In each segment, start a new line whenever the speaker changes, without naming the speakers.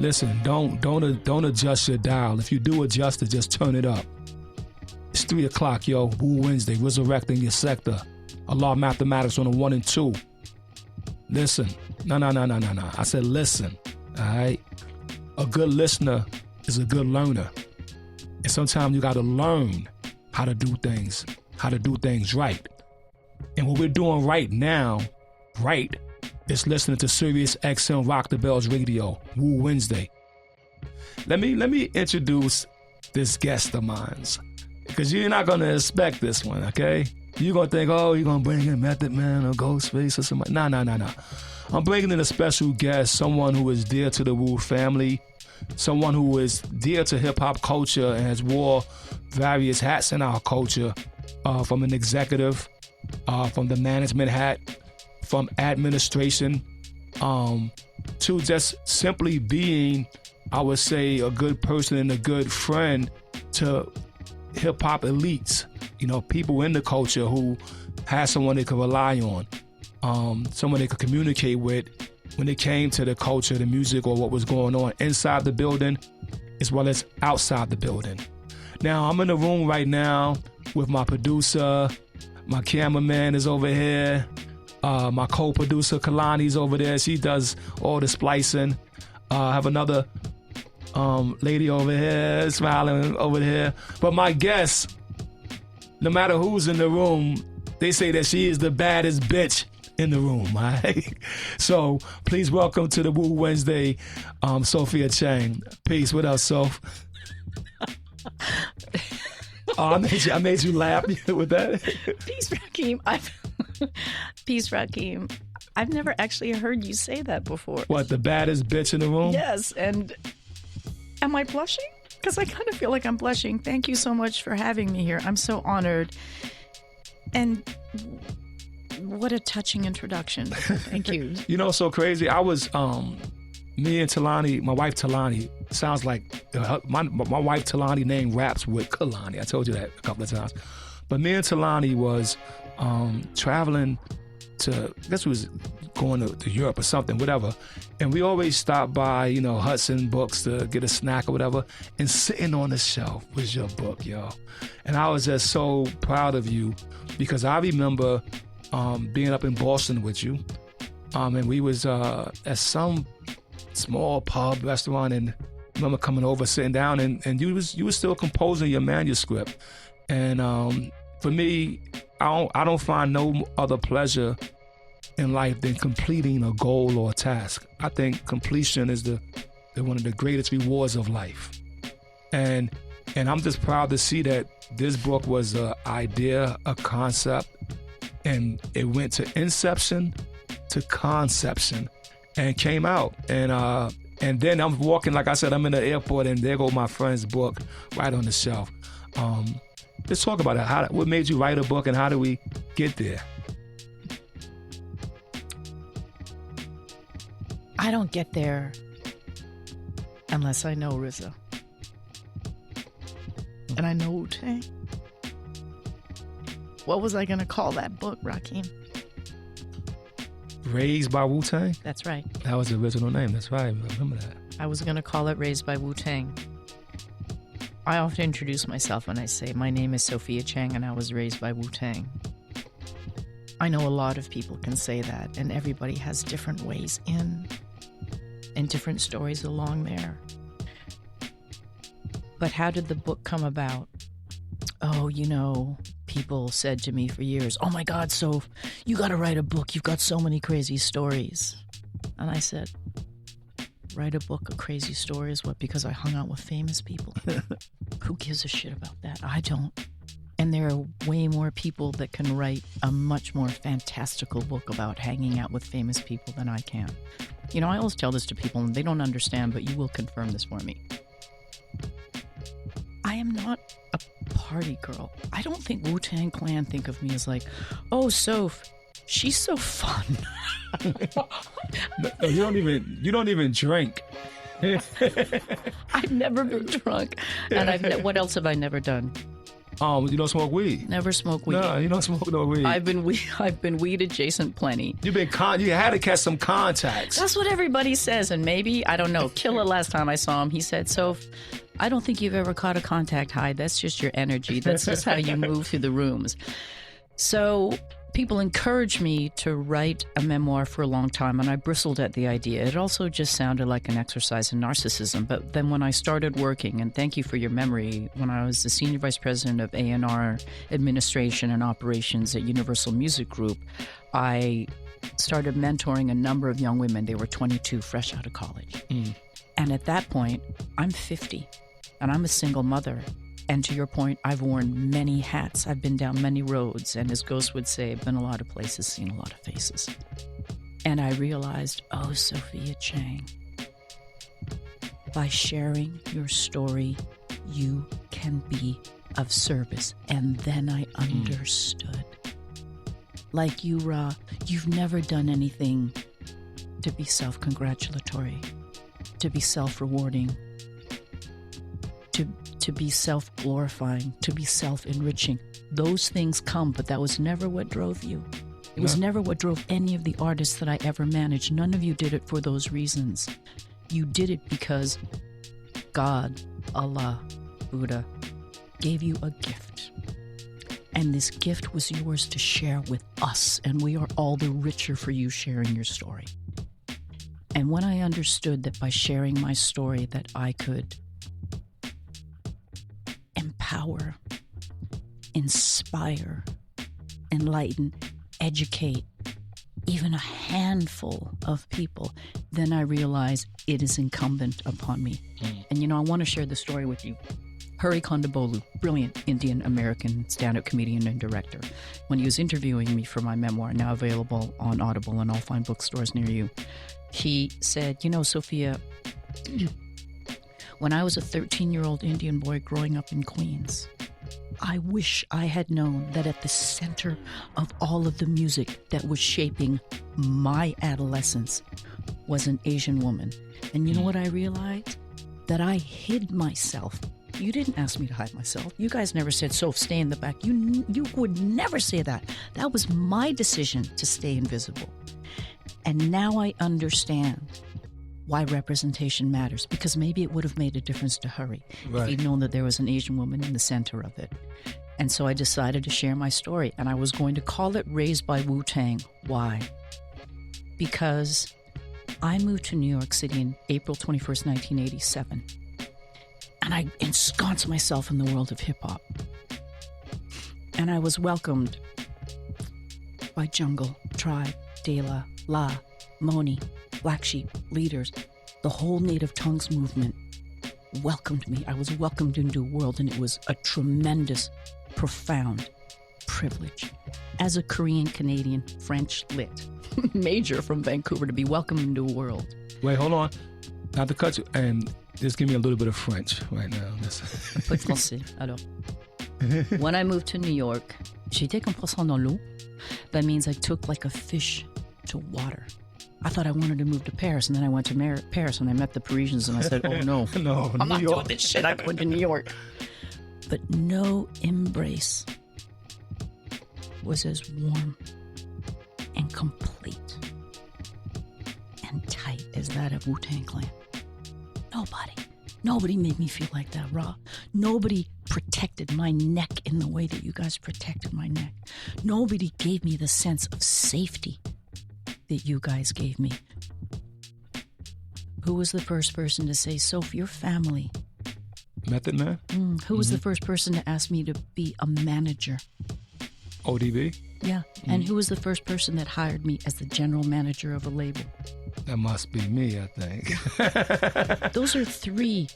Listen, don't adjust your dial. If you do adjust it, just turn it up. It's 3 o'clock, yo. Wu Wednesday, resurrecting your sector. Allah mathematics on the 1 and 2. Listen. No. I said listen. All right. A good listener is a good learner. And sometimes you got to learn how to do things right. And what we're doing right now, is listening to Sirius XM Rock the Bells Radio, Wu Wednesday. Let me introduce this guest of mine, because you're not going to expect this one, okay? You're going to think, oh, you're going to bring in Method Man or Ghostface or somebody. No. I'm bringing in a special guest, someone who is dear to the Wu family, someone who is dear to hip-hop culture and has wore various hats in our culture, from an executive, from the management hat, from administration, to just simply being, I would say, a good person and a good friend to hip-hop elites, people in the culture who had someone they could rely on, someone they could communicate with when it came to the culture, the music, or what was going on inside the building as well as outside the building. Now, I'm in the room right now with my producer, my cameraman is over here, my co-producer Kalani's over there. She does all the splicing. I have another lady over here smiling over here. But my guest, no matter who's in the room, they say that she is the baddest bitch in the room, all right? So please welcome to the Wu Wednesday, Sophia Chang. Peace. What up, Soph? Oh, I made you laugh with that.
Peace, Rakim. Peace, Rakim. I've never actually heard you say that before.
What, the baddest bitch in the room?
Yes, and am I blushing? Because I kind of feel like I'm blushing. Thank you so much for having me here. I'm so honored. And what a touching introduction. Thank you.
So crazy. I was, me and Talani, my wife Talani, sounds like my wife Talani name raps with Kalani. I told you that a couple of times. But me and Talani was traveling to, I guess we was going to Europe or something, whatever. And we always stopped by, Hudson Books to get a snack or whatever. And sitting on the shelf was your book, yo. And I was just so proud of you, because I remember being up in Boston with you. And we was at some small pub restaurant, and I remember coming over, sitting down, and you was still composing your manuscript. And for me, I don't find no other pleasure in life than completing a goal or a task. I think completion is one of the greatest rewards of life. And I'm just proud to see that this book was an idea, a concept, and it went to inception to conception and came out. And then I'm walking, like I said, I'm in the airport, and there go my friend's book right on the shelf. Let's talk about it. What made you write a book, and how do we get there?
I don't get there unless I know RZA. And I know Wu-Tang. What was I going to call that book, Rakim?
Raised by Wu-Tang?
That's right.
That was the original name. That's right. I remember that.
I was going to call it Raised by Wu-Tang. I often introduce myself when I say, my name is Sophia Chang and I was raised by Wu-Tang. I know a lot of people can say that, and everybody has different ways in and different stories along there. But how did the book come about? Oh, people said to me for years, oh my God, Soph, you got to write a book. You've got so many crazy stories. And I said, write a book of crazy stories? What, because I hung out with famous people? Who gives a shit about that? I don't. And there are way more people that can write a much more fantastical book about hanging out with famous people than I can. I always tell this to people, and they don't understand, but you will confirm this for me. I am not a party girl. I don't think Wu-Tang Clan think of me as like, oh, Soph, she's so fun.
No, you don't even drink.
I've never been drunk. And what else have I never done?
You don't smoke weed?
Never smoke weed.
No, you don't smoke no weed.
I've been weed adjacent plenty.
You had to catch some contacts.
That's what everybody says, and maybe, I don't know. Killer, last time I saw him, he said, "Soph, I don't think you've ever caught a contact high. That's just your energy. That's just how you move through the rooms." So people encouraged me to write a memoir for a long time, and I bristled at the idea. It also just sounded like an exercise in narcissism. But then when I started working, and thank you for your memory, when I was the senior vice president of A&R administration and operations at Universal Music Group, I started mentoring a number of young women. They were 22, fresh out of college. And at that point, I'm 50, and I'm a single mother. And to your point, I've worn many hats. I've been down many roads. And as Ghost would say, I've been a lot of places, seen a lot of faces. And I realized, oh, Sophia Chang, by sharing your story, you can be of service. And then I understood. Like you, Ra, you've never done anything to be self-congratulatory, to be self-rewarding, to be self-glorifying, to be self-enriching. Those things come, but that was never what drove you. It was never what drove any of the artists that I ever managed. None of you did it for those reasons. You did it because God, Allah, Buddha, gave you a gift. And this gift was yours to share with us, and we are all the richer for you sharing your story. And when I understood that by sharing my story that I could empower, inspire, enlighten, educate even a handful of people, then I realized it is incumbent upon me. And I want to share the story with you. Hari Kondabolu, brilliant Indian-American stand-up comedian and director, when he was interviewing me for my memoir, now available on Audible and all fine bookstores near you, he said, Sophia, when I was a 13-year-old Indian boy growing up in Queens, I wish I had known that at the center of all of the music that was shaping my adolescence was an Asian woman. And you know what I realized? That I hid myself. You didn't ask me to hide myself. You guys never said, "Soph, stay in the back." You would never say that. That was my decision to stay invisible. And now I understand why representation matters, because maybe it would have made a difference to Hari if he'd known that there was an Asian woman in the center of it. And so I decided to share my story, and I was going to call it Raised by Wu-Tang. Why? Because I moved to New York City in April 21st, 1987, and I ensconced myself in the world of hip-hop. And I was welcomed by Jungle, Tribe, De La, La, Moni, Black Sheep, leaders. The whole Native Tongues movement welcomed me. I was welcomed into a world, and it was a tremendous, profound privilege. As a Korean, Canadian, French lit major from Vancouver, to be welcomed into a world.
Wait, hold on. Not to cut you, and just give me a little bit of French right now.
Un peu de français, alors. When I moved to New York, j'étais comme poisson dans l'eau. That means I took like a fish to water. I thought I wanted to move to Paris, and then I went to Paris, and I met the Parisians, and I said, oh, no.
No,
I'm not
New York.
doing this shit. I'm going to New York. But no embrace was as warm and complete and tight as that of Wu-Tang Clan. Nobody made me feel like that, Ra. Nobody protected my neck in the way that you guys protected my neck. Nobody gave me the sense of safety that you guys gave me. Who was the first person to say, "Soph, your family"?
Method Man?
Who was the first person to ask me to be a manager?
ODB?
Yeah. And who was the first person that hired me as the general manager of a label?
That must be me, I think.
Those are three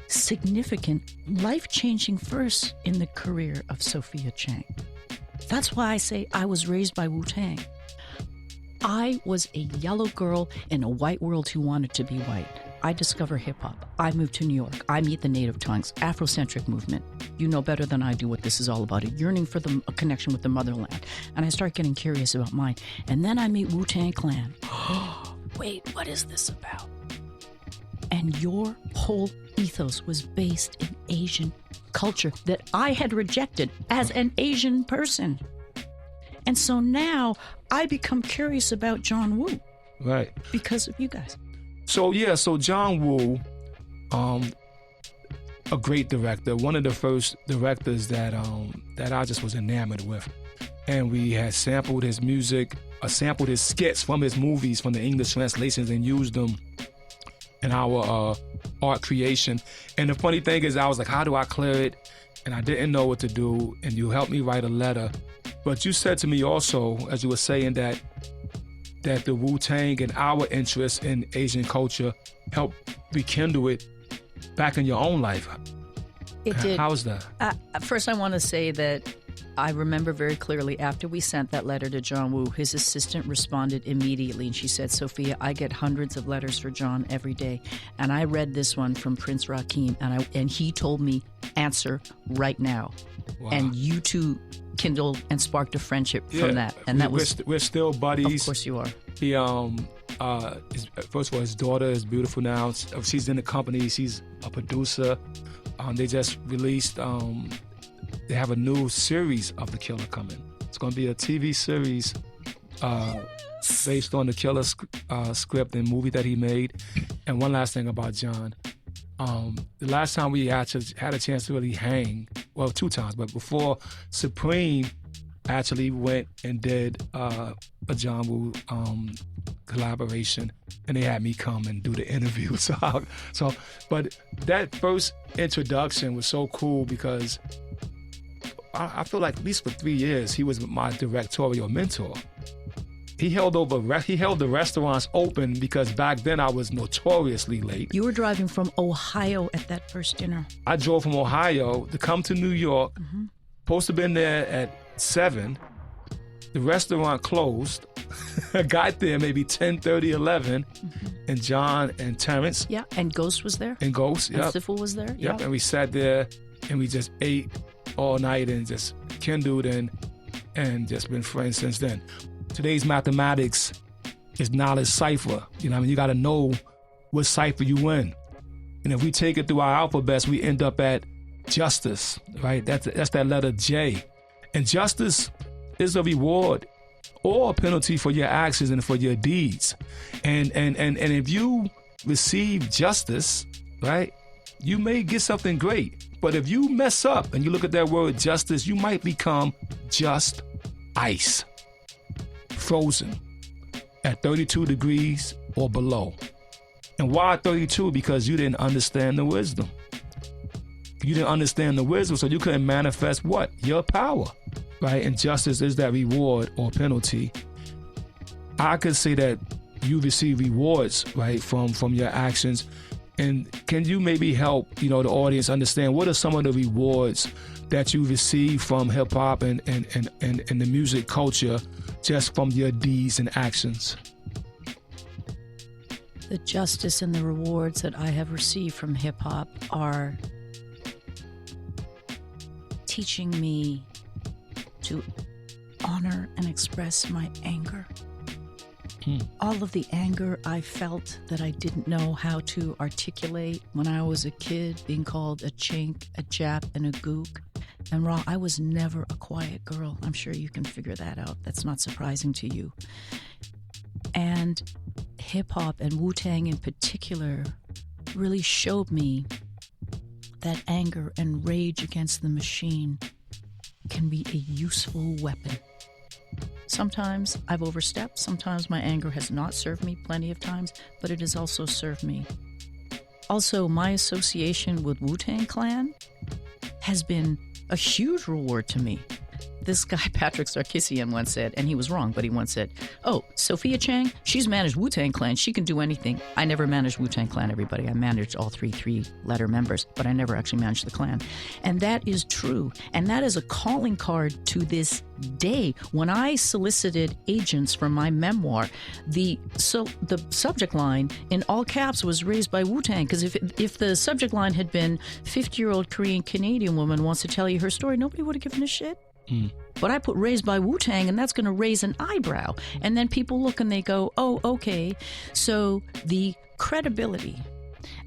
significant, life-changing firsts in the career of Sophia Chang. That's why I say I was raised by Wu-Tang. I was a yellow girl in a white world who wanted to be white. I discover hip-hop. I move to New York. I meet the Native Tongues, Afrocentric movement. You know better than I do what this is all about, a yearning for a connection with the motherland. And I start getting curious about mine. And then I meet Wu-Tang Clan. Wait, what is this about? And your whole ethos was based in Asian culture that I had rejected as an Asian person. And so now I become curious about John Woo.
Right.
Because of you guys.
So John Woo, a great director, one of the first directors that I just was enamored with. And we had sampled his music, sampled his skits from his movies, from the English translations, and used them in our art creation. And the funny thing is, I was like, how do I clear it? And I didn't know what to do, and you helped me write a letter. But you said to me also, as you were saying, that the Wu-Tang and our interest in Asian culture helped rekindle it back in your own life.
It did.
How's that?
First, I want to say that I remember very clearly after we sent that letter to John Woo, his assistant responded immediately, and she said, Sophia, I get hundreds of letters for John every day, and I read this one from Prince Rakeem, and he told me, answer right now. Wow. And you two kindled and sparked a friendship from that, and
we're still buddies.
Of course you are.
He first of all, his daughter is beautiful now. She's in the company. She's a producer. They just released. They have a new series of The Killer coming. It's going to be a TV series based on The Killer script and movie that he made. And one last thing about John. The last time we actually had a chance to really hang, well, 2 times, but before Supreme actually went and did a John Woo collaboration, and they had me come and do the interview. But that first introduction was so cool because I feel like at least for 3 years he was my directorial mentor. He held the restaurants open because back then I was notoriously late.
You were driving from Ohio at that first dinner.
I drove from Ohio to come to New York. Mm-hmm. Supposed to have been there at 7. The restaurant closed. I got there maybe 10:30, 11. Mm-hmm. And John and Terrence.
Yeah, and Ghost was there.
And Ghost,
yeah. And Syphil was there.
Yep, and we sat there and we just ate all night and just kindled and just been friends since then. Today's mathematics is knowledge cipher. You know what I mean? You got to know what cipher you in. And if we take it through our alphabets, we end up at justice, right? That's that letter J. And justice is a reward or a penalty for your actions and for your deeds. And if you receive justice, right, you may get something great. But if you mess up and you look at that word justice, you might become just ice. Frozen at 32 degrees or below. And why 32? Because you didn't understand the wisdom. You didn't understand the wisdom, so you couldn't manifest what? Your power, right? And justice is that reward or penalty. I could say that you receive rewards, right, from your actions. And can you maybe help, the audience understand what are some of the rewards that you receive from hip hop and the music culture just from your deeds and actions?
The justice and the rewards that I have received from hip hop are teaching me to honor and express my anger. All of the anger I felt that I didn't know how to articulate when I was a kid, being called a chink, a Jap, and a gook. And Ra, I was never a quiet girl. I'm sure you can figure that out. That's not surprising to you. And hip-hop and Wu-Tang in particular really showed me that anger and rage against the machine can be a useful weapon. Sometimes I've overstepped. Sometimes my anger has not served me plenty of times, but it has also served me. Also, my association with Wu-Tang Clan has been a huge reward to me. This guy, Patrick Sarkisian, once said, and he was wrong, but he once said, oh, Sophia Chang, she's managed Wu-Tang Clan. She can do anything. I never managed Wu-Tang Clan, everybody. I managed all three-letter members, but I never actually managed the clan. And that is true. And that is a calling card to this day. When I solicited agents for my memoir, the subject line in all caps was raised by Wu-Tang, because if the subject line had been 50-year-old Korean Canadian woman wants to tell you her story, nobody would have given a shit. But I put raised by Wu-Tang, and that's going to raise an eyebrow. And then people look and they go, oh, okay. So the credibility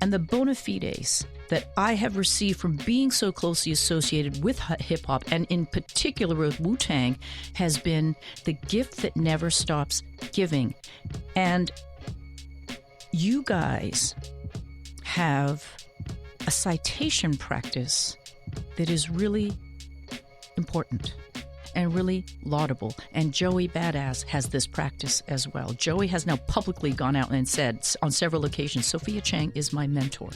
And the bona fides that I have received from being so closely associated with hip hop, and in particular with Wu-Tang, has been the gift that never stops giving. And you guys have a citation practice that is really important and really laudable. And Joey Badass has this practice as well. Joey has now publicly gone out and said on several occasions, Sophia Chang is my mentor.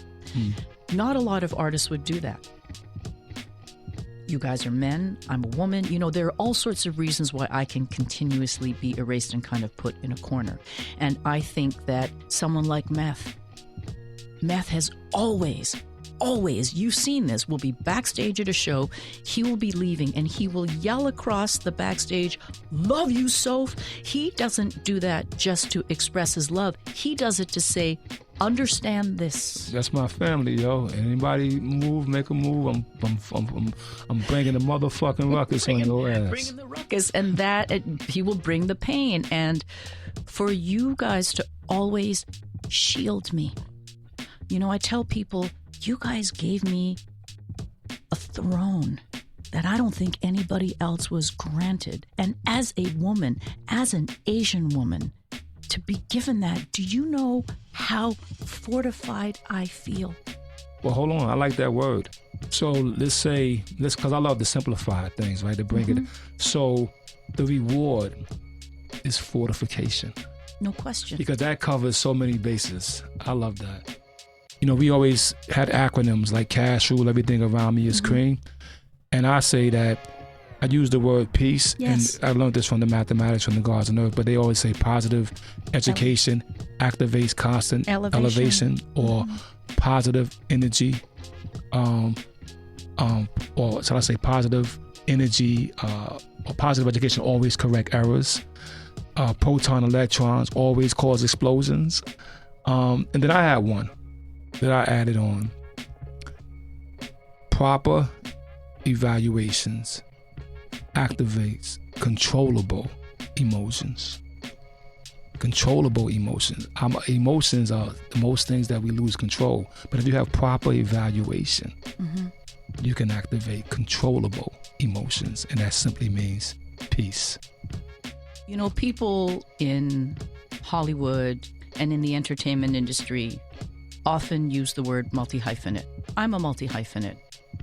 Not a lot of artists would do that. You guys are men, I'm a woman. You know, there are all sorts of reasons why I can continuously be erased and kind of put in a corner. And I think that someone like Meth has always, you've seen this, will be backstage at a show, he will be leaving, and he will yell across the backstage, "Love you, Soph." He doesn't do that just to express his love. He does it to say, understand this.
That's my family, yo. Anybody make a move, I'm bringing the motherfucking ruckus on your ass.
Bringing the ruckus, and that he will bring the pain. And for you guys to always shield me. You know, I tell people, you guys gave me a throne that I don't think anybody else was granted. And as a woman, as an Asian woman, to be given that, do you know how fortified I feel?
Well, hold on. I like that word. So let's because I love to simplify things, right? To bring it. So the reward is fortification.
No question.
Because that covers so many bases. I love that. You know, we always had acronyms like cash rule, everything around me is cream. And I say that I use the word peace, and I learned this from the mathematics, from the gods on earth, but they always say positive education activates constant elevation or positive energy, or shall I say positive energy, or positive education always correct errors. Proton electrons always cause explosions. And then I had one that I added on. Proper evaluations activates controllable emotions. Controllable emotions. Emotions are the most things that we lose control. But if you have proper evaluation, you can activate controllable emotions. And that simply means peace.
You know, people in Hollywood and in the entertainment industry often use the word multi-hyphenate. I'm a multi-hyphenate.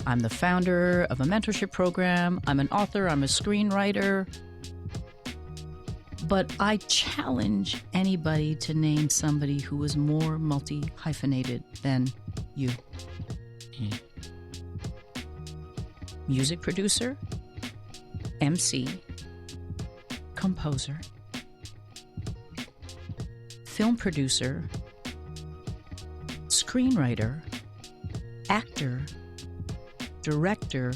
I'm the founder of a mentorship program. I'm an author. I'm a screenwriter. But I challenge anybody to name somebody who is more multi-hyphenated than you. Music producer, MC, composer, film producer, screenwriter, actor, director.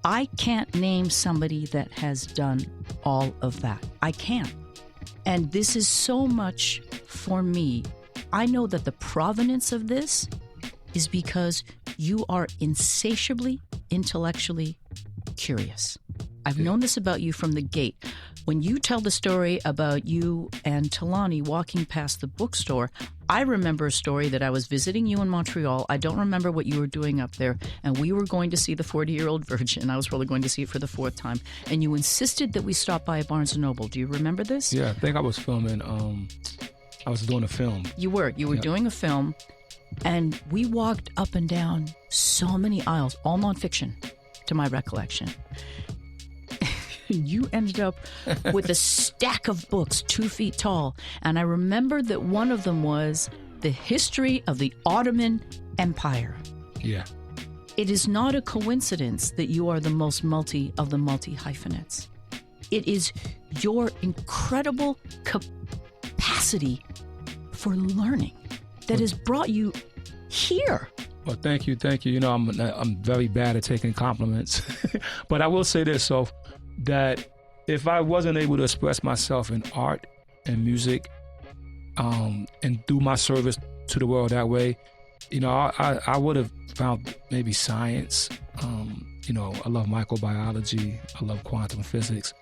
I can't name somebody that has done all of that. I can't. And this is so much for me. I know that the provenance of this is because you are insatiably, intellectually curious. I've known this about you from the gate. When you tell the story about you and Talani walking past the bookstore, I remember a story that I was visiting you in Montreal. I don't remember what you were doing up there. And we were going to see The 40-Year-Old Virgin. I was probably going to see it for the 4th time. And you insisted that we stop by a Barnes & Noble. Do you remember this?
Yeah, I think I was filming, I was doing a film.
You were doing a film. And we walked up and down so many aisles, all nonfiction, to my recollection. You ended up with a stack of books 2 feet tall. And I remember that one of them was The History of the Ottoman Empire.
Yeah.
It is not a coincidence that you are the most multi of the multi-hyphenates. It is your incredible capacity for learning that has brought you here.
Well, thank you. You know, I'm very bad at taking compliments. But I will say this, so that if I wasn't able to express myself in art and music, and do my service to the world that way, you know, I would have found maybe science. You know, I love microbiology. I love quantum physics.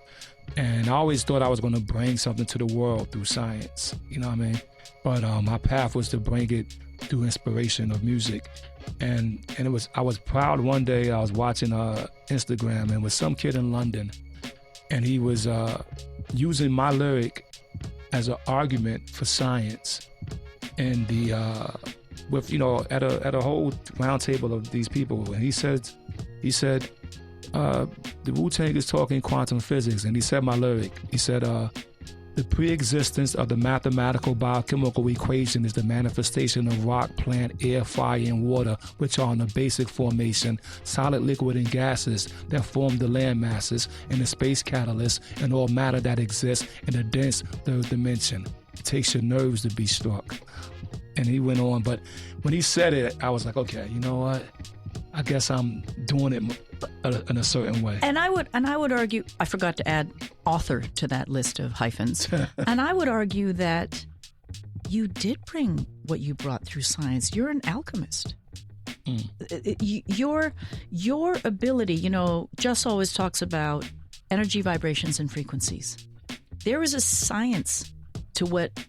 And I always thought I was going to bring something to the world through science. You know what I mean? But my path was to bring it through inspiration of music. And I was proud. One day I was watching Instagram, and it was some kid in London, and he was using my lyric as an argument for science. And with at a whole round table of these people, and he said the Wu-Tang is talking quantum physics, and he said my lyric. He said the pre-existence of the mathematical biochemical equation is the manifestation of rock, plant, air, fire, and water, which are in the basic formation, solid, liquid, and gases that form the land masses and the space catalyst and all matter that exists in the dense third dimension. It takes your nerves to be struck. And he went on, but when he said it, I was like, okay, you know what? I guess I'm doing it in a certain way.
And I would argue, I forgot to add author to that list of hyphens. And I would argue that you did bring what you brought through science. You're an alchemist. Your ability, Just always talks about energy, vibrations, and frequencies. There is a science to what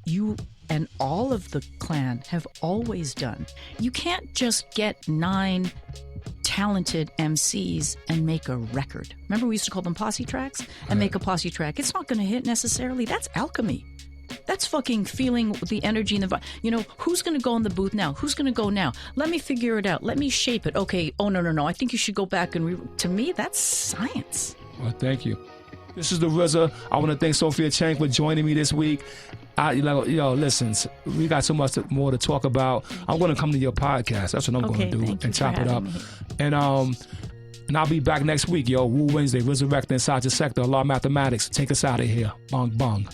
you and all of the clan have always done. You can't just get 9 talented MCs and make a record. Remember we used to call them posse tracks? And make a posse track. It's not going to hit necessarily. That's alchemy. That's fucking feeling the energy in the who's going to go in the booth now? Who's going to go now? Let me figure it out. Let me shape it. Okay, oh, no. I think you should go back and to me, that's science.
Well, thank you. This is the RZA. I want to thank Sophia Chang for joining me this week. Listen, we got so much more to talk about. I'm going to come to your podcast. That's what I'm going to do and chop it up. And I'll be back next week, Wu Wednesday, resurrecting inside your sector, law mathematics. Take us out of here. Bong, bong.